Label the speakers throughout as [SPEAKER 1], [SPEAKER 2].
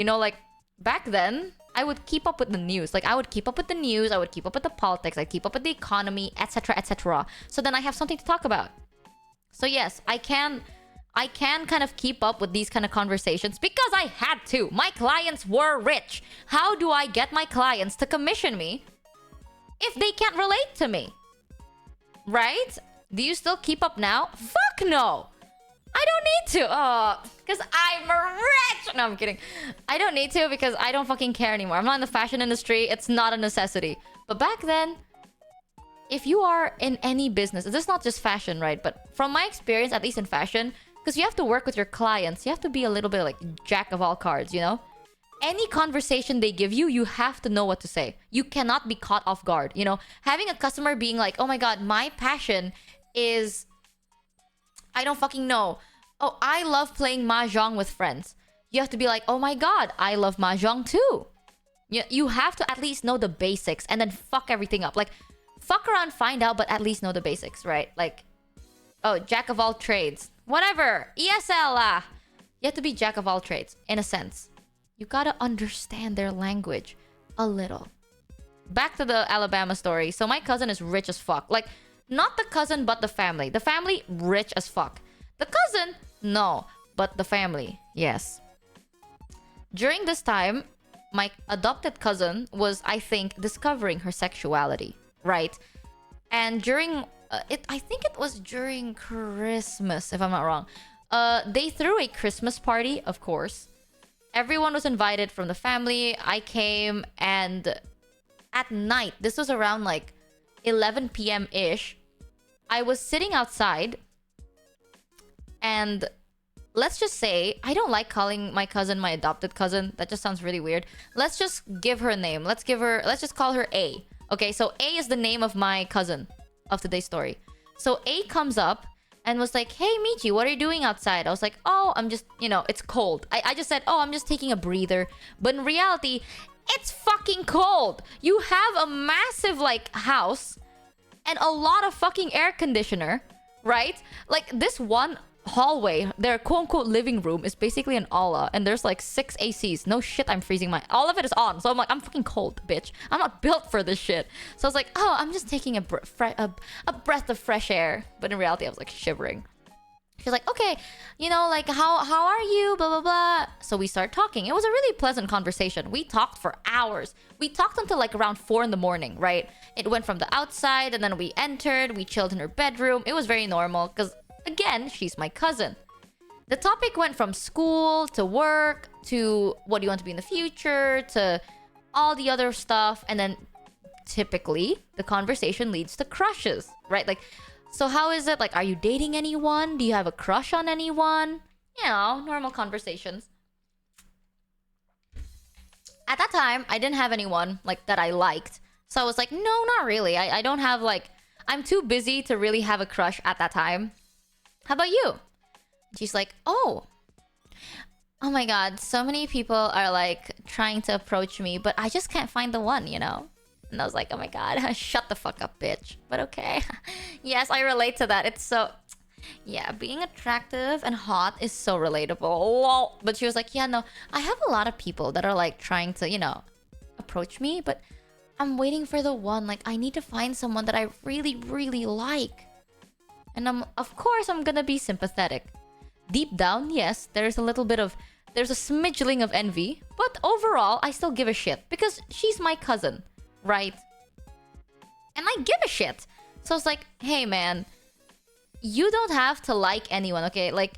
[SPEAKER 1] You know, like back then, I would keep up with the news. Like I would keep up with the news, I would keep up with the politics, I'd keep up with the economy, etc., etc. So then I have something to talk about. So yes, I can kind of keep up with these kind of conversations because I had to. My clients were rich. How do I get my clients to commission me if they can't relate to me? Right? Do you still keep up now? Fuck no! I don't need to. Because I'm rich! No, I'm kidding. I don't need to because I don't fucking care anymore. I'm not in the fashion industry. It's not a necessity. But back then, if you are in any business, this is not just fashion, right? But from my experience, at least in fashion, because you have to work with your clients, you have to be a little bit like jack of all cards, you know? Any conversation they give you, you have to know what to say. You cannot be caught off guard, you know? Having a customer being like, oh my god, my passion is... I don't fucking know. Oh, I love playing mahjong with friends. You have to be like, oh my god, I love mahjong too. You have to at least know the basics and then fuck everything up. Like, fuck around, find out, but at least know the basics, right? Like, oh, jack of all trades. Whatever. ESL, You have to be jack of all trades, in a sense. You gotta understand their language a little. Back to the Alabama story. So my cousin is rich as fuck. Like, not the cousin, but the family. The family, rich as fuck. The cousin, no. But the family, yes. During this time, my adopted cousin was, I think, discovering her sexuality, right? And during... I think it was during Christmas, if I'm not wrong. They threw a Christmas party, of course. Everyone was invited from the family. I came, and at night, this was around like 11 p.m.-ish, I was sitting outside, and let's just say, I don't like calling my cousin my adopted cousin. That just sounds really weird. Let's just give her a name. Let's just call her A. Okay, so A is the name of my cousin of today's story. So A comes up and was like, hey, Michi, what are you doing outside? I was like, oh, I'm just, you know, it's cold. I just said, oh, I'm just taking a breather. But in reality, it's fucking cold. You have a massive, like, house and a lot of fucking air conditioner, right? Like, this one hallway, their quote-unquote living room, is basically an aula, and there's like 6 ACs. No shit, I'm freezing my... All of it is on, so I'm like, I'm fucking cold, bitch. I'm not built for this shit. So I was like, oh, I'm just taking a breath of fresh air. But in reality, I was like shivering. She's like, okay, you know, like, how are you? Blah, blah, blah. So we start talking. It was a really pleasant conversation. We talked for hours. We talked until like around 4 in the morning, right? It went from the outside, and then we entered. We chilled in her bedroom. It was very normal, because, again, she's my cousin. The topic went from school to work to what do you want to be in the future to all the other stuff. And then typically the conversation leads to crushes, right? Like, so how is it? Like, are you dating anyone? Do you have a crush on anyone? You know, normal conversations. At that time, I didn't have anyone, like, that I liked. So I was like, no, not really. I don't have, like... I'm too busy to really have a crush at that time. How about you? She's like, oh my god, so many people are, like, trying to approach me, but I just can't find the one, you know? And I was like, oh my god, shut the fuck up, bitch. But okay. Yes, I relate to that. It's so... Yeah, being attractive and hot is so relatable. Lol. But she was like, yeah, no, I have a lot of people that are, like, trying to, you know, approach me, but I'm waiting for the one. Like, I need to find someone that I really, really like. And of course, I'm gonna be sympathetic. Deep down, yes, there's a little bit of... There's a smidgeling of envy. But overall, I still give a shit. Because she's my cousin, right? And I give a shit. So I was like, hey, man, you don't have to like anyone, okay? Like,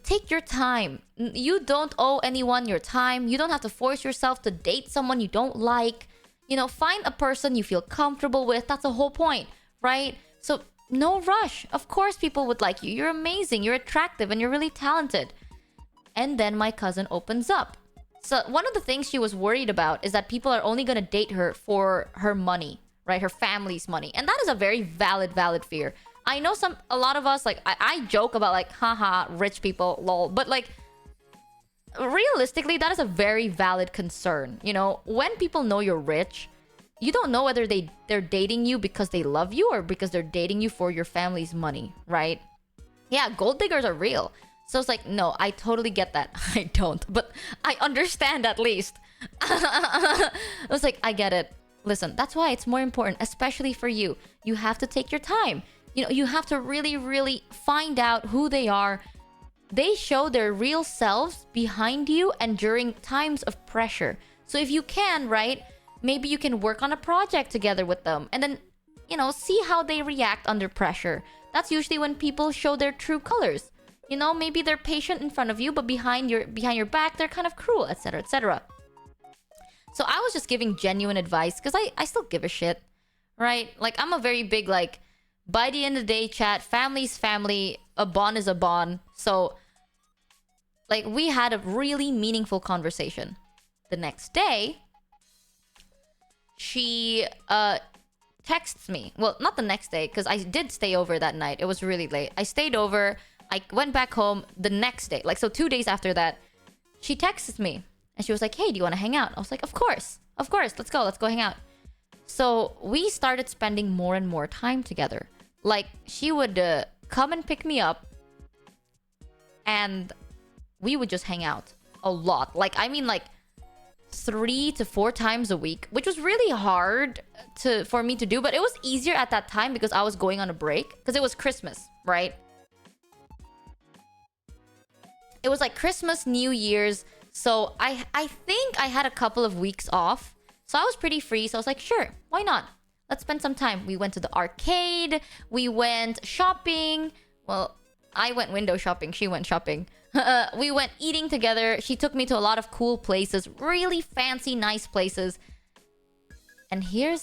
[SPEAKER 1] take your time. You don't owe anyone your time. You don't have to force yourself to date someone you don't like. You know, find a person you feel comfortable with. That's the whole point, right? So, no rush. Of course people would like you. You're amazing. You're attractive. And you're really talented. And then my cousin opens up. So, one of the things she was worried about is that people are only going to date her for her money, right? Her family's money. And that is a very valid fear. I know a lot of us, like, I joke about, like, haha, rich people, lol. But, like, realistically, that is a very valid concern. You know, when people know you're rich, you don't know whether they're dating you because they love you or because they're dating you for your family's money, right? Yeah, gold diggers are real. So it's like, no, I totally get that. I don't, but I understand at least. I was like, I get it. Listen, that's why it's more important, especially for you. You have to take your time. You know, you have to really, really find out who they are. They show their real selves behind you and during times of pressure. So if you can, right, maybe you can work on a project together with them and then, you know, see how they react under pressure. That's usually when people show their true colors. You know, maybe they're patient in front of you, but behind your back, they're kind of cruel, etc., etc. So I was just giving genuine advice because I still give a shit, right? Like, I'm a very big, like, by the end of the day, chat, family's family, a bond is a bond. So, like, we had a really meaningful conversation. The next day, she texts me. Well, not the next day, because I did stay over that night. It was really late. I stayed over. I went back home the next day. Like, so 2 days after that, she texted me. And she was like, hey, do you want to hang out? I was like, of course. Of course. Let's go hang out. So we started spending more and more time together. Like, she would come and pick me up. And we would just hang out a lot. Like, I mean, like 3 to 4 times a week, which was really hard for me to do. But it was easier at that time because I was going on a break. Because it was Christmas, right? It was like Christmas, New Year's. So I think I had a couple of weeks off. So I was pretty free. So I was like, sure, why not? Let's spend some time. We went to the arcade. We went shopping. Well, I went window shopping. She went shopping. We went eating together. She took me to a lot of cool places. Really fancy, nice places. And here's